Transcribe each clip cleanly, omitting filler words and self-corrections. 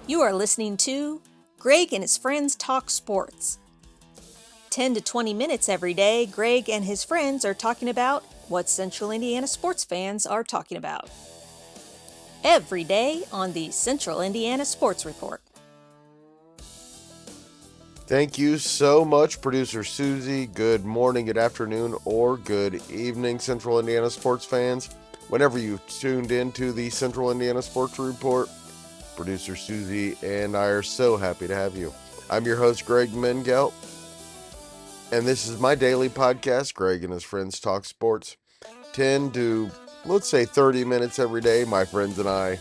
You are listening to Greg and his friends talk sports. 10 to 20 minutes every day, Greg and his friends are talking about what Central Indiana sports fans are talking about. Every day on the Central Indiana Sports Report. Thank you so much, Producer Susie. Good morning, good afternoon, or good evening, Central Indiana sports fans. Whenever you tuned in to the Central Indiana Sports Report, Producer Susie and I are so happy to have you. I'm your host, Greg Mengelt, and this is my daily podcast, Greg and his friends talk sports. 10 to, let's say, 30 minutes every day, my friends and I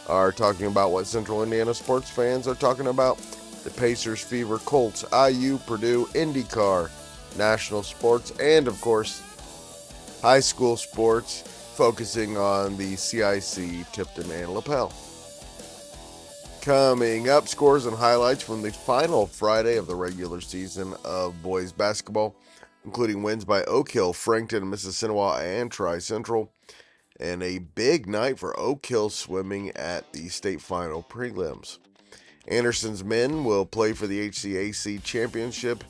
are talking about what Central Indiana sports fans are talking about. The Pacers, Fever, Colts, IU, Purdue, IndyCar, national sports, and of course, high school sports, focusing on the CIC, Tipton, and Lapel. Coming up, scores and highlights from the final Friday of the regular season of boys basketball, including wins by Oak Hill, Frankton, Mississinewa, and Tri-Central, and a big night for Oak Hill swimming at the State Final Prelims. Anderson's men will play for the HCAC Championship,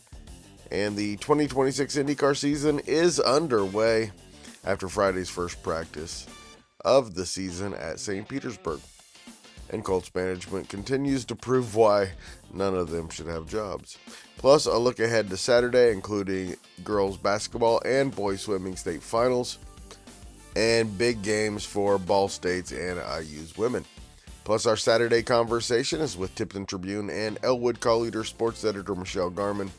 and the 2026 IndyCar season is underway after Friday's first practice of the season at St. Petersburg. And Colts management continues to prove why none of them should have jobs. Plus, a look ahead to Saturday, including girls basketball and boys swimming state finals, and big games for Ball State's and IU's women. Plus, our Saturday conversation is with Tipton Tribune and Elwood Call Leader sports editor Michelle Garmon.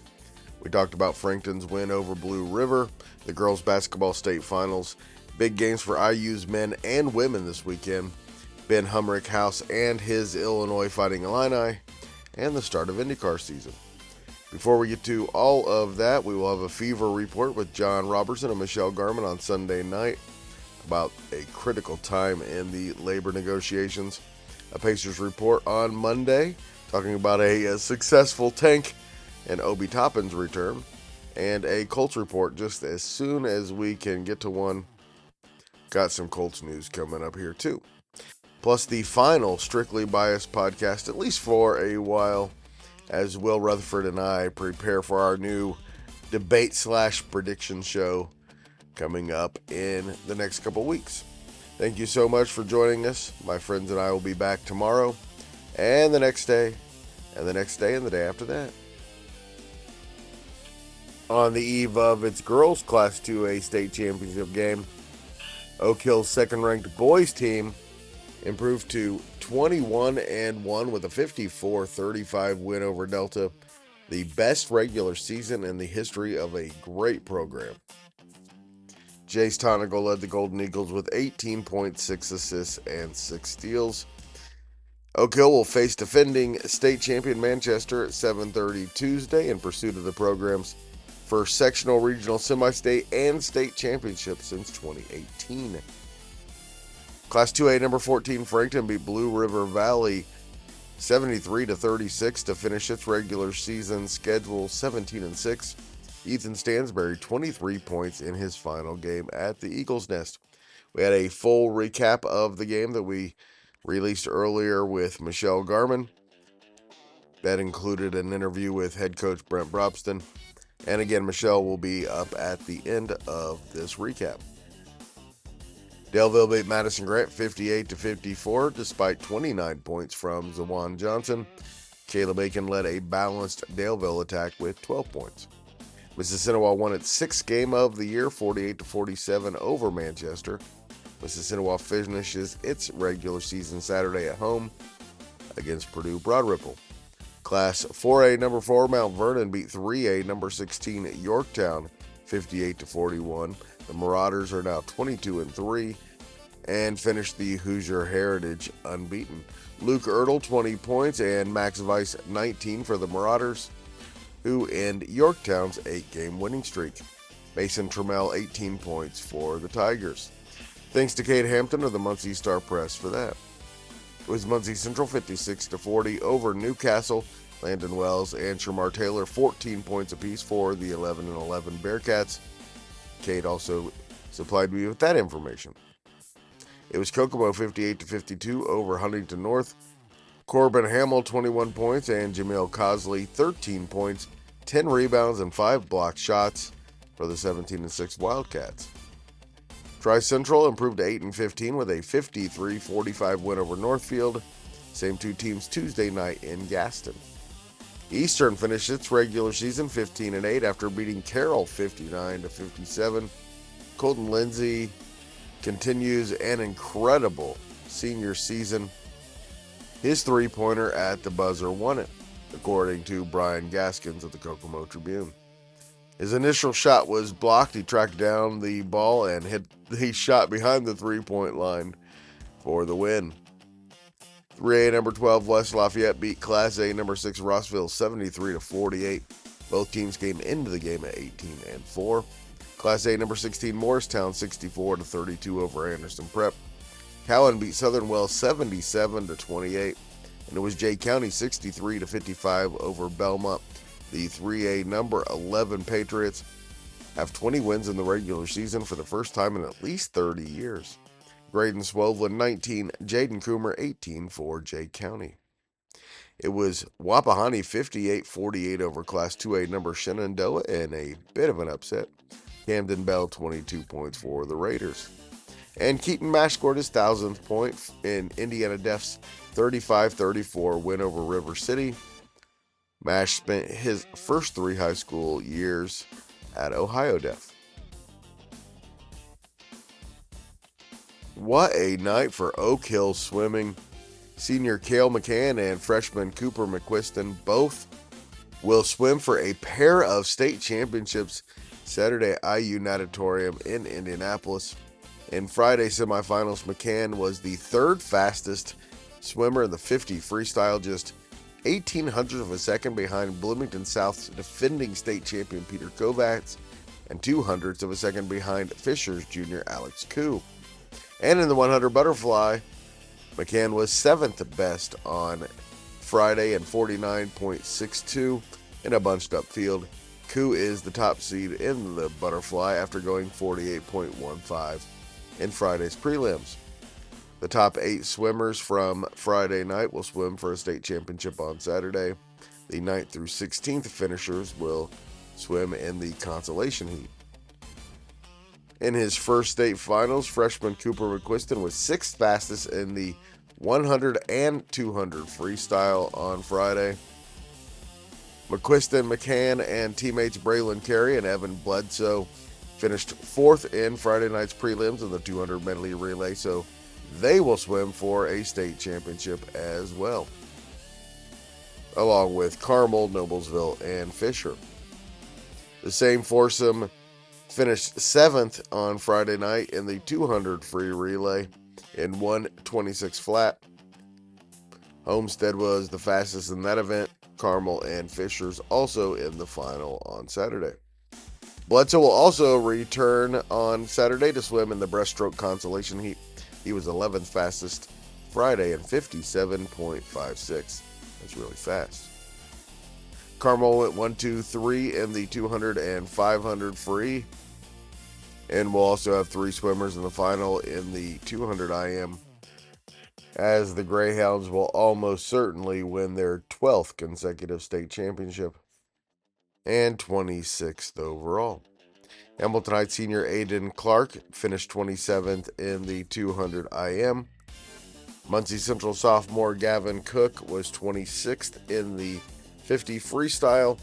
We talked about Frankton's win over Blue River, the girls basketball state finals, big games for IU's men and women this weekend, Ben Humrichous and his Illinois Fighting Illini, and the start of IndyCar season. Before we get to all of that, we will have a Fever report with John Robertson and Michelle Garmon on Sunday night about a critical time in the labor negotiations. A Pacers report on Monday, talking about a successful Tank and Obi Toppin's return, and a Colts report just as soon as we can get to one. Got some Colts news coming up here too. Plus the final Strictly Biased podcast, at least for a while, as Will Rutherford and I prepare for our new debate/prediction show coming up in the next couple weeks. Thank you so much for joining us. My friends and I will be back tomorrow, and the next day, and the next day, and the day after that. On the eve of its girls' Class 2A state championship game, Oak Hill's second-ranked boys team improved to 21-1 with a 54-35 win over Delta, the best regular season in the history of a great program. Jace Tonigal led the Golden Eagles with 18 points, 6 assists, and 6 steals. Oak Hill will face defending state champion Manchester at 7:30 Tuesday in pursuit of the program's first sectional, regional, semi-state, and state championship since 2018. Class 2A number 14 Frankton beat Blue River Valley 73-36 to finish its regular season schedule 17-6. Ethan Stansberry 23 points in his final game at the Eagles Nest. We had a full recap of the game that we released earlier with Michelle Garmon. That included an interview with head coach Brent Brobston. And again, Michelle will be up at the end of this recap. Daleville beat Madison Grant 58-54 despite 29 points from Zawan Johnson. Caleb Aiken led a balanced Daleville attack with 12 points. Mississinewa won its sixth game of the year, 48-47 over Manchester. Mississinewa finishes its regular season Saturday at home against Purdue Broad Ripple. Class 4A number 4 Mount Vernon beat 3A number 16 Yorktown 58-41. The Marauders are now 22-3 and finished the Hoosier Heritage unbeaten. Luke Ertl 20 points and Max Weiss 19 for the Marauders, who end Yorktown's 8-game winning streak. Mason Trammell 18 points for the Tigers. Thanks to Kate Hampton of the Muncie Star Press for that. It was Muncie Central 56-40 over Newcastle. Landon Wells and Shamar Taylor 14 points apiece for the 11-11 Bearcats. Kate also supplied me with that information. It was Kokomo 58-52 over Huntington North. Corbin Hamill, 21 points, and Jamil Cosley, 13 points, 10 rebounds, and 5 blocked shots for the 17-6 Wildcats. Tri-Central improved to 8-15 with a 53-45 win over Northfield. Same two teams Tuesday night in Gaston. Eastern finished its regular season 15-8 after beating Carroll 59-57. Colton Lindsay continues an incredible senior season. His three-pointer at the buzzer won it, according to Brian Gaskins of the Kokomo Tribune. His initial shot was blocked. He tracked down the ball and hit the shot behind the three-point line for the win. 3A number 12 West Lafayette beat Class A number 6 Rossville 73-48. Both teams came into the game at 18-4. Class A number 16 Morristown 64-32 over Anderson Prep. Cowan beat Southern Wells 77-28, and it was Jay County 63-55 over Belmont. The 3A number 11 Patriots have 20 wins in the regular season for the first time in at least 30 years. Graydon Swoveland 19, Jaden Coomer 18 for Jay County. It was Wapahani 58-48 over Class 2A number Shenandoah in a bit of an upset. Camden Bell 22 points for the Raiders. And Keaton Mash scored his 1,000th point in Indiana Def's 35-34 win over River City. Mash spent his first 3 high school years at Ohio Def. What a night for Oak Hill swimming. Senior Cale McCann and freshman Cooper McQuiston both will swim for a pair of state championships Saturday at IU Natatorium in Indianapolis. In Friday semifinals, McCann was the third fastest swimmer in the 50 freestyle, just 0.18 of a second behind Bloomington South's defending state champion Peter Kovacs, and 0.02 of a second behind Fisher's junior Alex Koo. And in the 100 butterfly, McCann was 7th best on Friday and 49.62 in a bunched up field. Koo is the top seed in the butterfly after going 48.15 in Friday's prelims. The top 8 swimmers from Friday night will swim for a state championship on Saturday. The 9th through 16th finishers will swim in the consolation heat. In his first state finals, freshman Cooper McQuiston was 6th fastest in the 100 and 200 freestyle on Friday. McQuiston, McCann, and teammates Braylon Carey and Evan Bledsoe finished 4th in Friday night's prelims in the 200 medley relay, so they will swim for a state championship as well, along with Carmel, Noblesville, and Fisher. The same foursome finished 7th on Friday night in the 200 free relay in 1:26 flat. Homestead was the fastest in that event. Carmel and Fisher's also in the final on Saturday. Bledsoe will also return on Saturday to swim in the breaststroke consolation heat. He was 11th fastest Friday in 57.56. That's really fast. Carmel went 1-2-3 in the 200 and 500 free. And we'll also have 3 swimmers in the final in the 200 IM, as the Greyhounds will almost certainly win their 12th consecutive state championship and 26th overall. Hamilton Heights senior Aiden Clark finished 27th in the 200 IM. Muncie Central sophomore Gavin Cook was 26th in the 50 freestyle.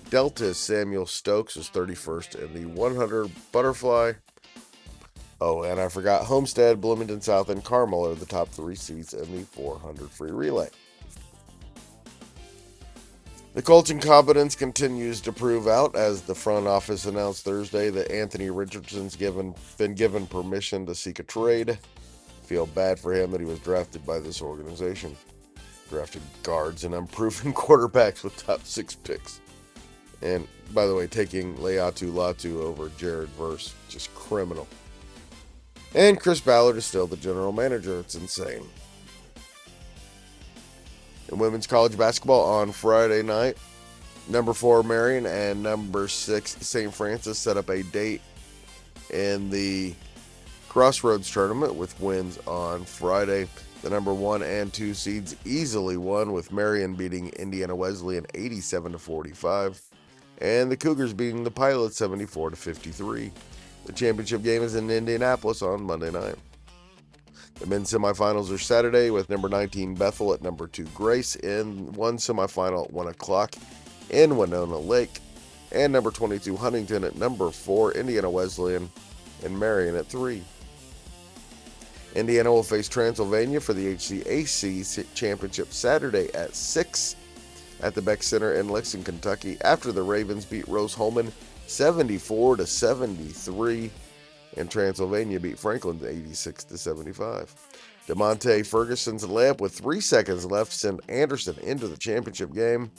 Delta's Samuel Stokes was 31st in the 100 butterfly. Oh, and I forgot Homestead, Bloomington South, and Carmel are the top 3 seeds in the 400 free relay. The Colts incompetence continues to prove out as the front office announced Thursday that Anthony Richardson's been given permission to seek a trade. Feel bad for him that he was drafted by this organization. Drafted guards and unproven quarterbacks with top 6 picks. And, by the way, taking Leatu Latu over Jared Verse, just criminal. And Chris Ballard is still the general manager. It's insane. In women's college basketball on Friday night, number 4 Marion and number 6 St. Francis set up a date in the Crossroads tournament with wins on Friday. The number 1 and 2 seeds easily won, with Marion beating Indiana Wesleyan 87-45, and the Cougars beating the Pilots 74-53. The championship game is in Indianapolis on Monday night. The men's semifinals are Saturday, with number 19 Bethel at number 2 Grace in one semifinal at 1 o'clock in Winona Lake, and number 22 Huntington at number 4 Indiana Wesleyan and Marion at 3. Indiana will face Transylvania for the HCAC Championship Saturday at 6 at the Beck Center in Lexington, Kentucky, after the Ravens beat Rose-Hulman 74-73, and Transylvania beat Franklin 86-75. DeMonte Ferguson's layup with 3 seconds left sent Anderson into the championship game.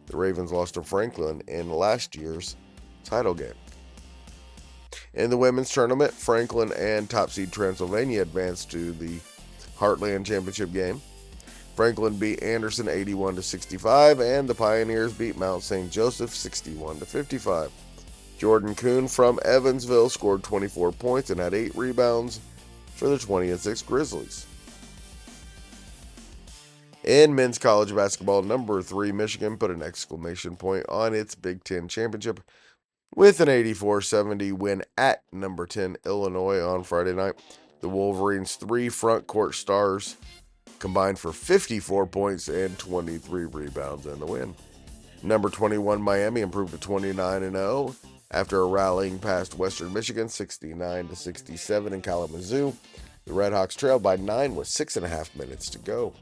The Ravens lost to Franklin in last year's title game. In the women's tournament, Franklin and top seed Transylvania advanced to the Heartland championship game. Franklin beat Anderson 81-65, and the Pioneers beat Mount St. Joseph 61-55. Jordan Kuhn from Evansville scored 24 points and had 8 rebounds for the 20-6 Grizzlies. In men's college basketball, number 3 Michigan put an exclamation point on its Big Ten championship with an 84-70 win at number 10 Illinois on Friday night. The Wolverines' 3 front court stars combined for 54 points and 23 rebounds in the win. Number 21 Miami improved to 29-0 after rallying past Western Michigan 69-67 in Kalamazoo. The Redhawks trailed by 9 with 6.5 minutes to go.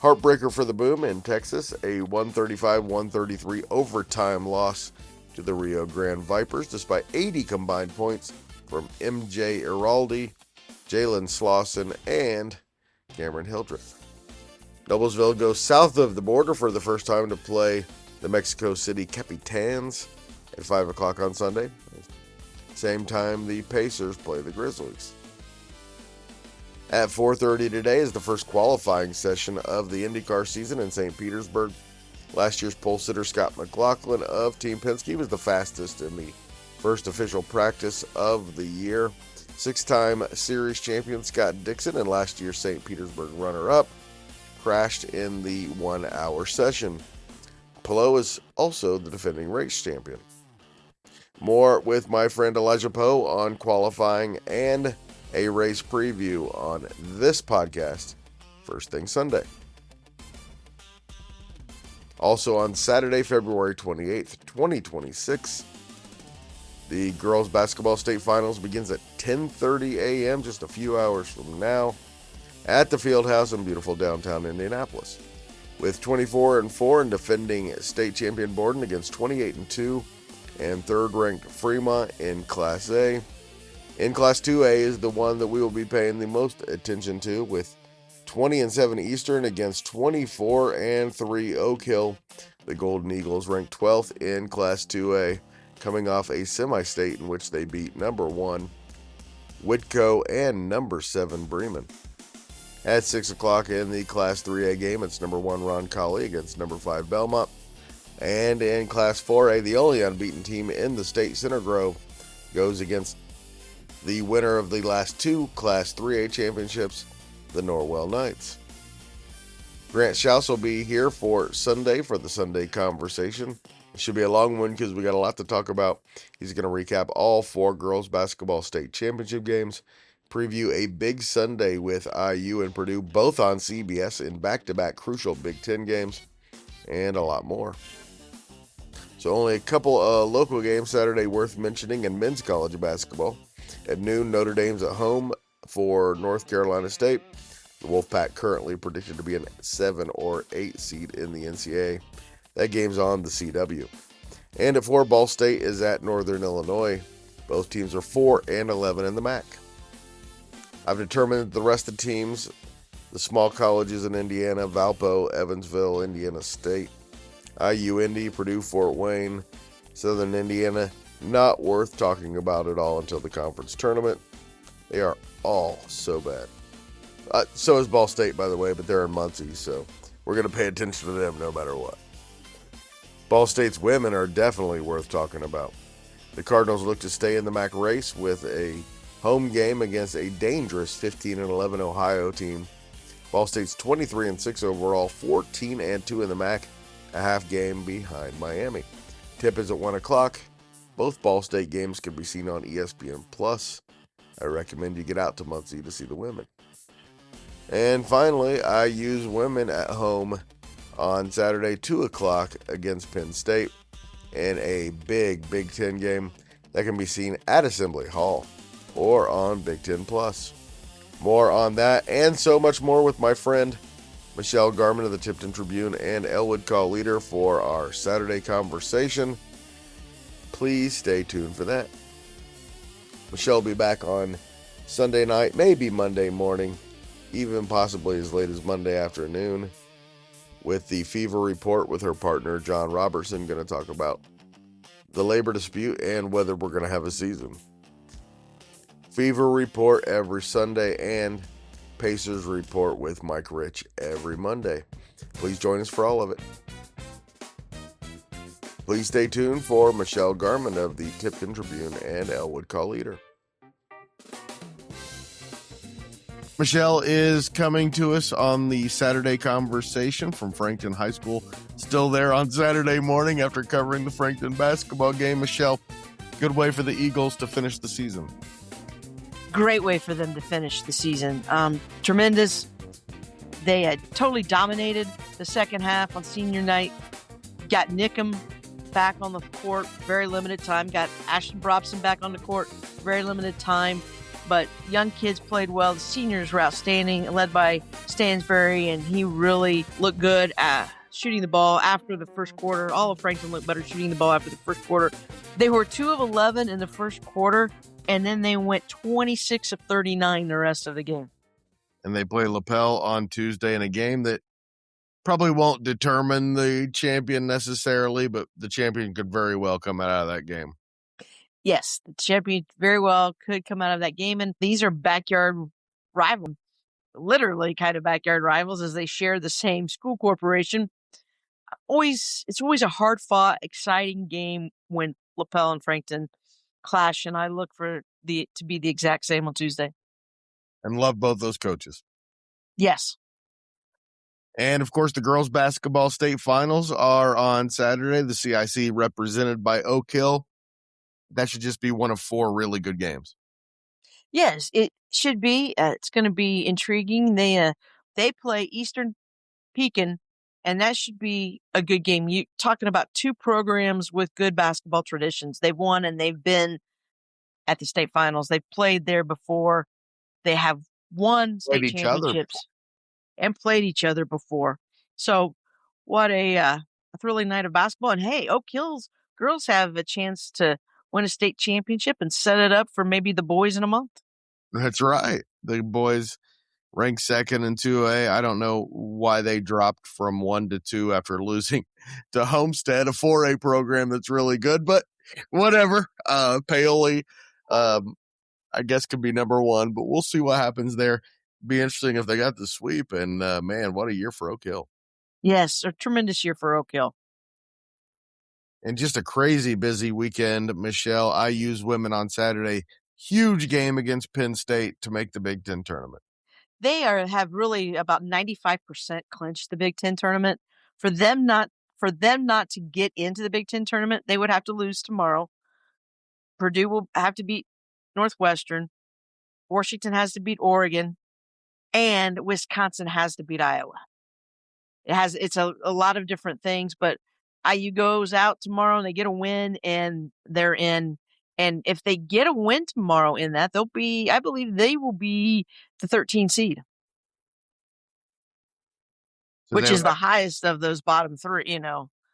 Heartbreaker for the Boom in Texas, a 135-133 overtime loss to the Rio Grande Vipers, despite 80 combined points from MJ Iraldi, Jalen Slauson, and Cameron Hildreth. Noblesville goes south of the border for the first time to play the Mexico City Capitans at 5 o'clock on Sunday. Same time the Pacers play the Grizzlies. At 4:30 today is the first qualifying session of the IndyCar season in St. Petersburg. Last year's pole sitter Scott McLaughlin of Team Penske was the fastest in the first official practice of the year. 6-time series champion Scott Dixon and last year's St. Petersburg runner-up crashed in the 1-hour session. Pelot is also the defending race champion. More with my friend Elijah Poe on qualifying and a race preview on this podcast, First Thing Sunday. Also on Saturday, February 28th, 2026, the girls basketball state finals begins at 10:30 a.m., just a few hours from now, at the Fieldhouse in beautiful downtown Indianapolis. With 24-4 and defending state champion Borden against 28-2 and third-ranked Fremont in Class A. In Class 2A is the one that we will be paying the most attention to, with 20-7 Eastern against 24-3 Oak Hill. The Golden Eagles ranked 12th in Class 2A, coming off a semi-state in which they beat number 1 Whitco and number 7 Bremen. At 6 o'clock in the Class 3A game, it's number 1 Roncalli against number 5 Belmont. And in Class 4A, the only unbeaten team in the state, Center Grove, goes against the winner of the last 2 Class 3A championships, the Norwell Knights. Grant Schaus will be here for Sunday for the Sunday Conversation. It should be a long one because we got a lot to talk about. He's going to recap all 4 girls basketball state championship games, preview a big Sunday with IU and Purdue, both on CBS in back-to-back crucial Big Ten games, and a lot more. So only a couple of local games Saturday worth mentioning in men's college basketball. At noon, Notre Dame's at home for North Carolina State. The Wolfpack currently predicted to be a 7 or 8 seed in the NCAA. That game's on the CW. And at 4, Ball State is at Northern Illinois. Both teams are 4-11 in the MAC. I've determined the rest of the teams, the small colleges in Indiana, Valpo, Evansville, Indiana State, IU, Indy, Purdue, Fort Wayne, Southern Indiana, not worth talking about at all until the conference tournament. They are all so bad. So is Ball State, by the way, but they're in Muncie, so we're going to pay attention to them no matter what. Ball State's women are definitely worth talking about. The Cardinals look to stay in the MAC race with a home game against a dangerous 15-11 Ohio team. Ball State's 23-6 overall, 14-2 in the MAC, a half game behind Miami. Tip is at 1 o'clock. Both Ball State games can be seen on ESPN+. I recommend you get out to Muncie to see the women. And finally, IU's women at home on Saturday, 2 o'clock against Penn State in a big Big Ten game that can be seen at Assembly Hall or on Big Ten Plus. More on that and so much more with my friend Michelle Garmon of the Tipton Tribune and Elwood Call Leader for our Saturday conversation. Please stay tuned for that. Michelle will be back on Sunday night, maybe Monday morning, even possibly as late as Monday afternoon, with the Fever Report with her partner John Robertson, going to talk about the labor dispute and whether we're going to have a season. Fever Report every Sunday and Pacers Report with Mike Rich every Monday. Please join us for all of it. Please stay tuned for Michelle Garmon of the Tipton Tribune and Elwood Call Leader. Michelle is coming to us on the Saturday conversation from Frankton High School. Still there on Saturday morning after covering the Frankton basketball game. Michelle, good way for the Eagles to finish the season. Great way for them to finish the season. Tremendous. They had totally dominated the second half on senior night. Got Nickham back on the court, very limited time. Got Ashton Brobson back on the court, very limited time. But young kids played well. The seniors were outstanding, led by Stansbury, and he really looked good at shooting the ball after the first quarter. All of Frankton looked better shooting the ball after the first quarter. They were 2 of 11 in the first quarter, and then they went 26 of 39 the rest of the game. And they play LaPel on Tuesday in a game that probably won't determine the champion necessarily, but the champion could very well come out of that game. Yes, the champion very well could come out of that game. And these are backyard rivals, literally kind of backyard rivals, as they share the same school corporation. It's always a hard-fought, exciting game when LaPel and Frankton clash, and I look for to be the exact same on Tuesday. And love both those coaches. Yes. And, of course, the girls' basketball state finals are on Saturday. The CIC represented by Oak Hill. That should just be one of 4 really good games. Yes, it should be. It's going to be intriguing. They play Eastern Pekin, and that should be a good game. You talking about 2 programs with good basketball traditions. They've won and they've been at the state finals. They've played there before. They have won state championships and played each other before. So what a thrilling night of basketball. And hey, Oak Hill's girls have a chance to win a state championship and set it up for maybe the boys in a month. That's right. The boys ranked second in 2A. I don't know why they dropped from 1 to 2 after losing to Homestead, a 4A program that's really good, but whatever. Paoli, I guess, could be number 1, but we'll see what happens there. Be interesting if they got the sweep, and man, what a year for Oak Hill. Yes, a tremendous year for Oak Hill. And just a crazy busy weekend, Michelle. IU's women on Saturday. Huge game against Penn State to make the Big Ten tournament. They have really about 95% clinched the Big Ten tournament. For them not to get into the Big Ten tournament, they would have to lose tomorrow. Purdue will have to beat Northwestern. Washington has to beat Oregon. And Wisconsin has to beat Iowa. It's a lot of different things, but IU goes out tomorrow and they get a win and they're in. And if they get a win tomorrow in that, I believe they will be the 13 seed, which is the highest of those bottom 3,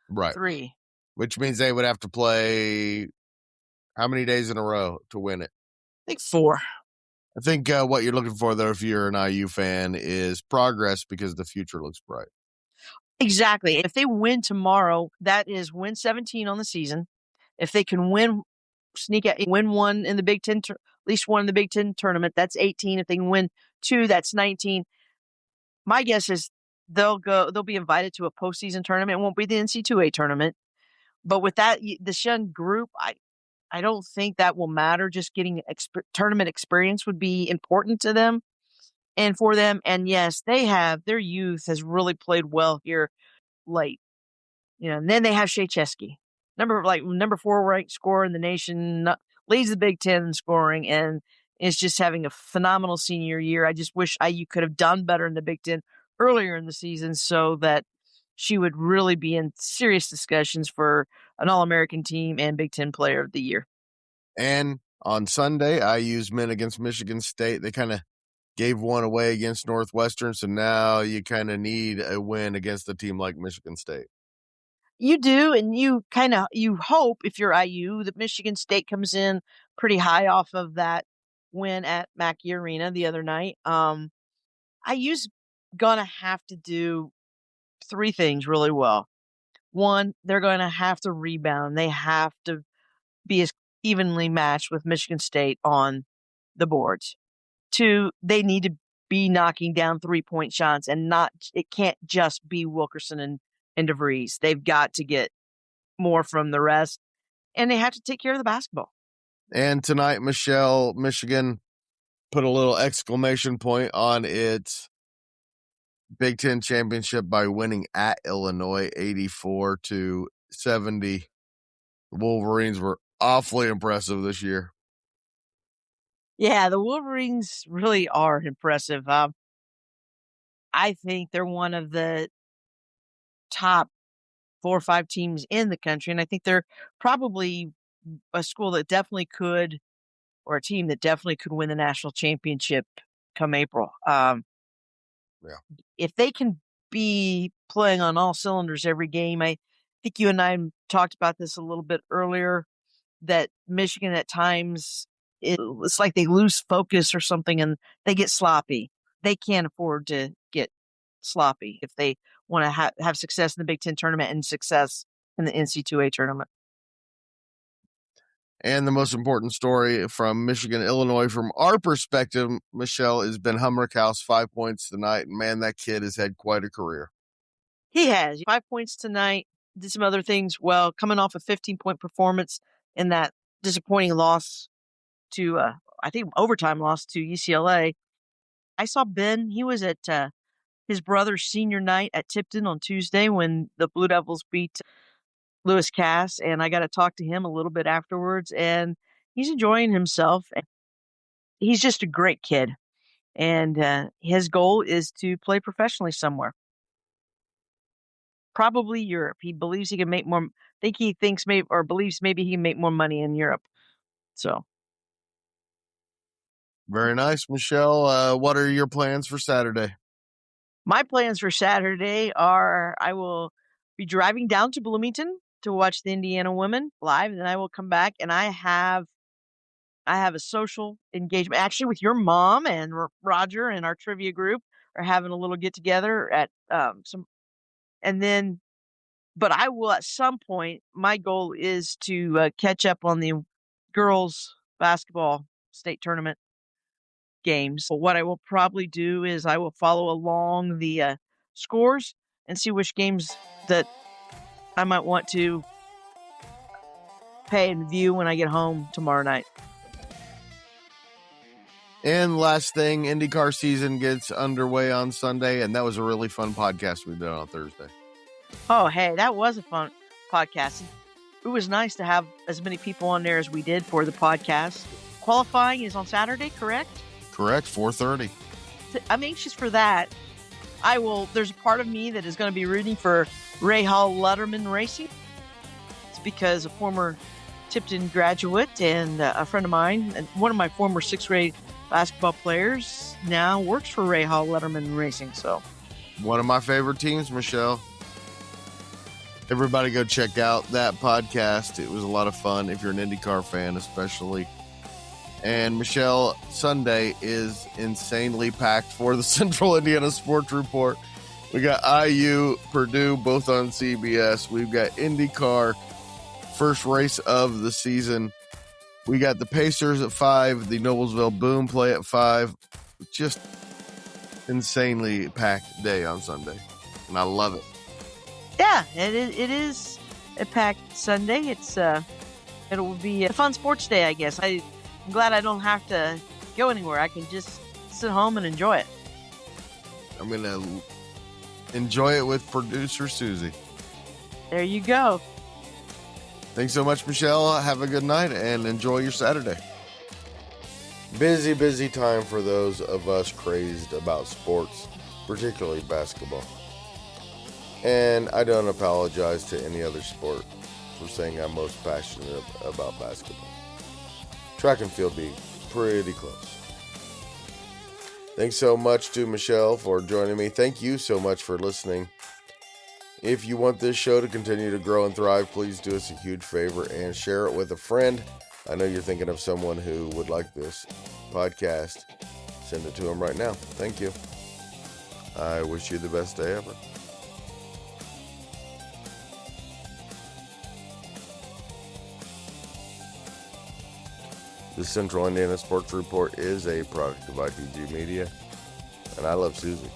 right. 3. Which means they would have to play how many days in a row to win it? I think 4. I think what you're looking for, though, if you're an IU fan, is progress because the future looks bright. Exactly. If they win tomorrow, that is win 17 on the season. If they can win 1 in the Big Ten, at least 1 in the Big Ten tournament, that's 18. If they can win 2, that's 19. My guess is they'll be invited to a postseason tournament. It won't be the NC2A tournament. But with that, the Shun group, I don't think that will matter. Just getting tournament experience would be important to them and for them. And yes, their youth has really played well here late. And then they have Shea Chesky, number 4 ranked scorer in the nation, leads the Big Ten in scoring, and is just having a phenomenal senior year. I just wish IU could have done better in the Big Ten earlier in the season so that she would really be in serious discussions for an All-American team and Big Ten Player of the Year. And on Sunday, IU's men against Michigan State. They kind of gave one away against Northwestern, so now you kind of need a win against a team like Michigan State. You do, and you hope, if you're IU, that Michigan State comes in pretty high off of that win at Mackey Arena the other night. IU's gonna have to do 3 things really well. 1, they're gonna have to rebound. They have to be as evenly matched with Michigan State on the boards. 2, they need to be knocking down 3-point shots, and it can't just be Wilkerson and DeVries. They've got to get more from the rest, and they have to take care of the basketball. And tonight, Michigan put a little exclamation point on its Big Ten championship by winning at Illinois 84-70. The Wolverines were awfully impressive this year. Yeah, the Wolverines really are impressive. I think they're one of the top 4 or 5 teams in the country, and I think they're probably a school that definitely could, or a team that definitely could win the national championship come April. If they can be playing on all cylinders every game, I think you and I talked about this a little bit earlier, that Michigan at times, it's like they lose focus or something and they get sloppy. They can't afford to get sloppy if they want to have success in the Big Ten tournament and success in the NC2A tournament. And the most important story from Michigan, Illinois, from our perspective, Michelle, has been Humrichous, 5 points tonight. And man, that kid has had quite a career. He has 5 points tonight, did some other things well, coming off a 15-point performance in that disappointing loss to, I think, overtime loss to UCLA. I saw Ben. He was at his brother's senior night at Tipton on Tuesday when the Blue Devils beat Lewis Cass, and I got to talk to him a little bit afterwards, and he's enjoying himself. He's just a great kid, and his goal is to play professionally somewhere. Probably Europe. He believes he can make more. Believes maybe he can make more money in Europe. So. Very nice, Michelle. What are your plans for Saturday? My plans for Saturday are I will be driving down to Bloomington to watch the Indiana women live, and then I will come back, and I have a social engagement actually with your mom and Roger and our trivia group are having a little get together at but I will at some point, my goal is to catch up on the girls basketball state tournament games. So what I will probably do is I will follow along the scores and see which games that I might want to pay and view when I get home tomorrow night. And last thing, IndyCar season gets underway on Sunday, and that was a really fun podcast we did on Thursday. Oh, hey, that was a fun podcast. It was nice to have as many people on there as we did for the podcast. Qualifying is on Saturday, correct? Correct, 4:30. I'm anxious for that. There's a part of me that is going to be rooting for Ray Hall Letterman Racing. It's because a former Tipton graduate and a friend of mine, and one of my former 6th grade basketball players, now works for Ray Hall Letterman Racing. So, one of my favorite teams, Michelle. Everybody go check out that podcast. It was a lot of fun if you're an IndyCar fan, especially. And Michelle, Sunday is insanely packed for the Central Indiana Sports Report. We got IU, Purdue, both on CBS. We've got IndyCar, first race of the season. We got the Pacers at 5, the Noblesville Boom play at 5. Just insanely packed day on Sunday, and I love it. Yeah, it is a packed Sunday. It's It will be a fun sports day, I guess. I'm glad I don't have to go anywhere. I can just sit home and enjoy it. I'm going to enjoy it with producer Susie. There you go. Thanks so much, Michelle. Have a good night and enjoy your Saturday. Busy, busy time for those of us crazed about sports, particularly basketball. And I don't apologize to any other sport for saying I'm most passionate about basketball. Track and field be pretty close. Thanks so much to Michelle for joining me. Thank you so much for listening. If you want this show to continue to grow and thrive, please do us a huge favor and share it with a friend. I know you're thinking of someone who would like this podcast. Send it to them right now. Thank you. I wish you the best day ever. The Central Indiana Sports Report is a product of ITG Media, and I love Susie.